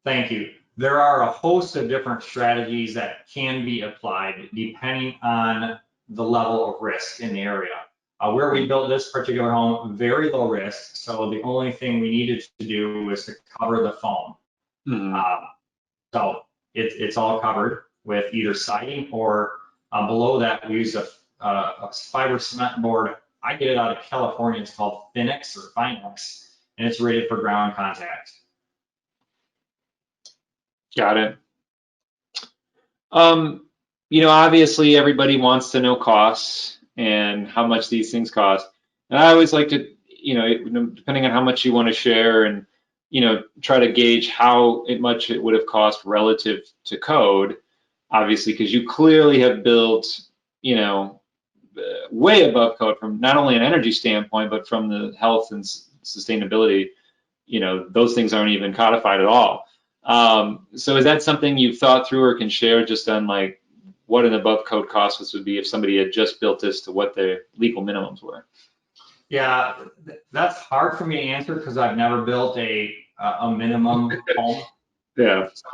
[SPEAKER 2] thank you. There are a host of different strategies that can be applied depending on the level of risk in the area. Where we built this particular home, very low risk, so the only thing we needed to do was to cover the foam. So it's all covered with either siding or below that we use a fiber cement board. I get it out of California. It's called Finex or Finex, and it's rated for ground contact.
[SPEAKER 1] Got it. Obviously everybody wants to know costs and how much these things cost. And I always like to, depending on how much you want to share and, try to gauge how much it would have cost relative to code, obviously, because you clearly have built, way above code from not only an energy standpoint, but from the health and sustainability, those things aren't even codified at all. So is that something you've thought through or can share just on like what an above code cost this would be if somebody had just built this to what their legal minimums were?
[SPEAKER 2] Yeah, that's hard for me to answer because I've never built a minimum home.
[SPEAKER 1] Yeah.
[SPEAKER 2] So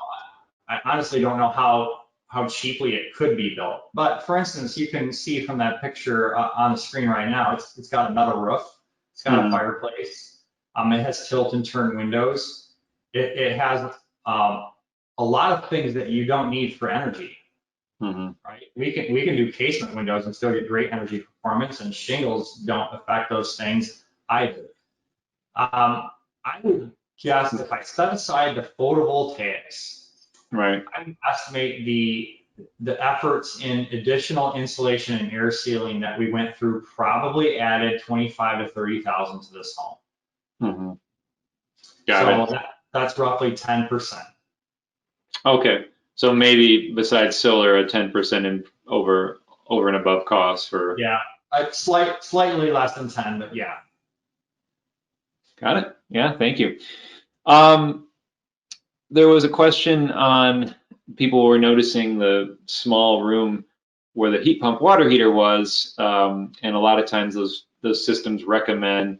[SPEAKER 2] I honestly don't know how cheaply it could be built. But for instance, you can see from that picture on the screen right now, it's got a metal roof, it's got a fireplace, it has tilt and turn windows, it has a lot of things that you don't need for energy. Right? We can do casement windows and still get great energy performance, and shingles don't affect those things either. I would guess if I set aside the photovoltaics,
[SPEAKER 1] right,
[SPEAKER 2] I would estimate the efforts in additional insulation and air sealing that we went through probably added 25 to 30,000 to this home.
[SPEAKER 1] Got
[SPEAKER 2] it. That's roughly 10%.
[SPEAKER 1] Okay. So maybe besides solar, a 10% in over and above cost for.
[SPEAKER 2] Yeah, slightly less than 10, but yeah.
[SPEAKER 1] Got it. Yeah, thank you. There was a question on people were noticing the small room where the heat pump water heater was, and a lot of times those systems recommend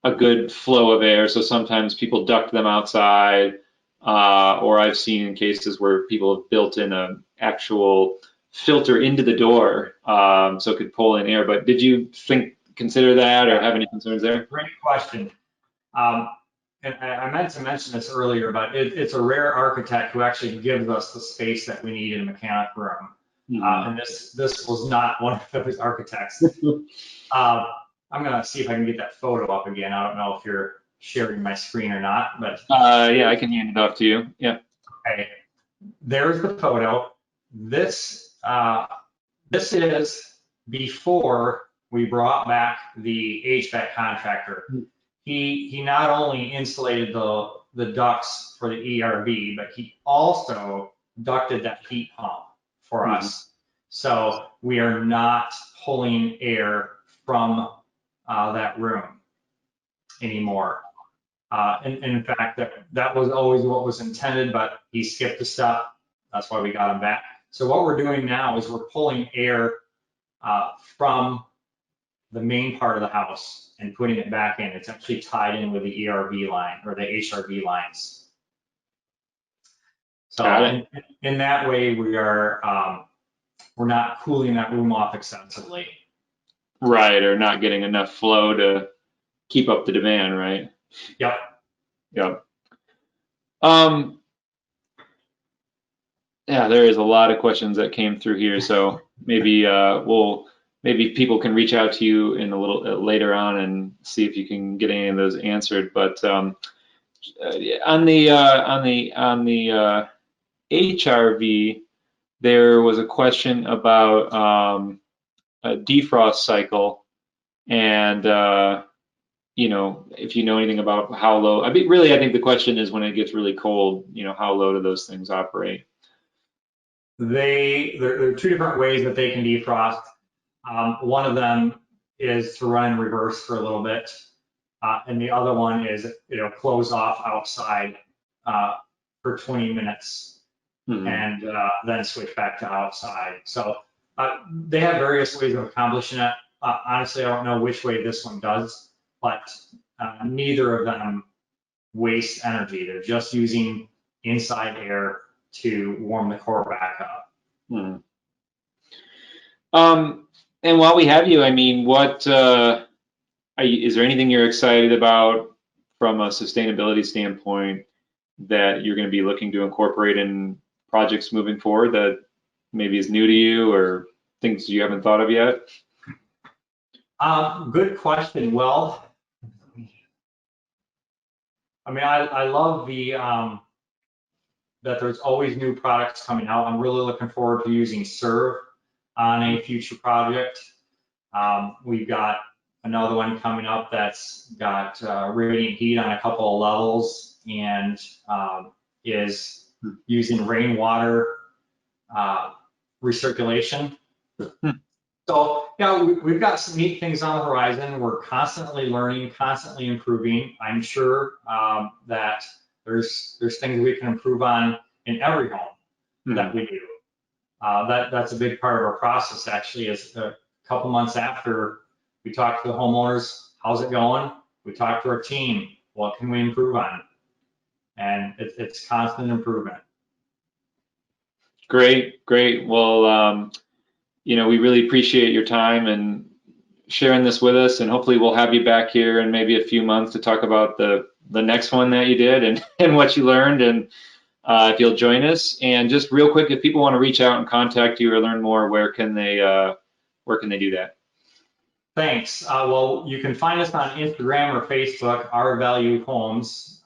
[SPEAKER 1] a good flow of air. So sometimes people duct them outside. or I've seen in cases where people have built in an actual filter into the door so it could pull in air. But did you consider that or have any concerns there?
[SPEAKER 2] Great question. And I meant to mention this earlier, but it's a rare architect who actually gives us the space that we need in a mechanic room. And this was not one of those architects. I'm gonna see if I can get that photo up again. I don't know if you're sharing my screen or not, but
[SPEAKER 1] yeah, I can hand it off to you. Yeah.
[SPEAKER 2] okay. There's the photo. This is before we brought back the HVAC contractor. He not only insulated the ducts for the ERV, but he also ducted that heat pump for us. So we are not pulling air from that room anymore. And in fact, that was always what was intended, but he skipped a step. That's why we got him back. So what we're doing now is we're pulling air from the main part of the house and putting it back in. It's actually tied in with the ERV line or the HRV lines. So in that way, we're not cooling that room off excessively.
[SPEAKER 1] Right, or not getting enough flow to keep up the demand, right?
[SPEAKER 2] Yep.
[SPEAKER 1] Yep. Yeah, there is a lot of questions that came through here, so maybe maybe people can reach out to you in a little later on and see if you can get any of those answered. But on the HRV, there was a question about a defrost cycle, and you know, if you know anything about how low. I mean, really, I think the question is when it gets really cold, you know, how low do those things operate?
[SPEAKER 2] There are two different ways that they can defrost. One of them is to run in reverse for a little bit, and the other one is close off outside for 20 minutes and then switch back to outside. So they have various ways of accomplishing it. Honestly, I don't know which way this one does, but neither of them waste energy. They're just using inside air to warm the core back up.
[SPEAKER 1] And while we have you, I mean, what is there anything you're excited about from a sustainability standpoint that you're going to be looking to incorporate in projects moving forward that maybe is new to you or things you haven't thought of yet?
[SPEAKER 2] Good question. Well, I mean, I love that there's always new products coming out. I'm really looking forward to using Serve on a future project. We've got another one coming up that's got radiant heat on a couple of levels and is using rainwater recirculation. So, yeah, we've got some neat things on the horizon. We're constantly learning, constantly improving. I'm sure that there's things we can improve on in every home that we do. That's a big part of our process, actually, is a couple months after we talk to the homeowners, how's it going? We talk to our team, what can we improve on? And it's constant improvement.
[SPEAKER 1] Great, great. Well, you know, we really appreciate your time and sharing this with us, and hopefully we'll have you back here in maybe a few months to talk about the next one that you did and what you learned, and if you'll join us. And just real quick, if people want to reach out and contact you or learn more, where can they do that?
[SPEAKER 2] Thanks. Well, you can find us on Instagram or Facebook, Our Value Homes.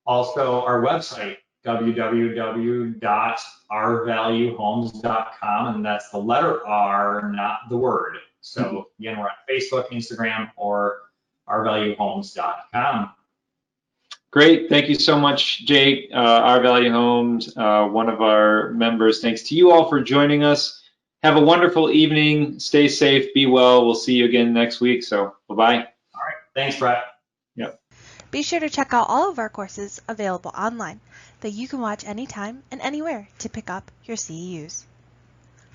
[SPEAKER 2] Also, our website, www.ourvaluehomes.com, and that's the letter R, not the word. So again, we're on Facebook, Instagram, or ourvaluehomes.com.
[SPEAKER 1] Great. Thank you so much, Jake. Our Value Homes, one of our members. Thanks to you all for joining us. Have a wonderful evening. Stay safe. Be well. We'll see you again next week. So bye-bye.
[SPEAKER 2] All right. Thanks, Brett.
[SPEAKER 1] Yep.
[SPEAKER 3] Be sure to check out all of our courses available online that you can watch anytime and anywhere to pick up your CEUs.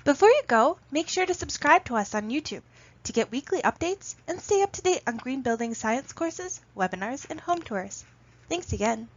[SPEAKER 3] Before you go, make sure to subscribe to us on YouTube to get weekly updates and stay up to date on green building science courses, webinars, and home tours. Thanks again.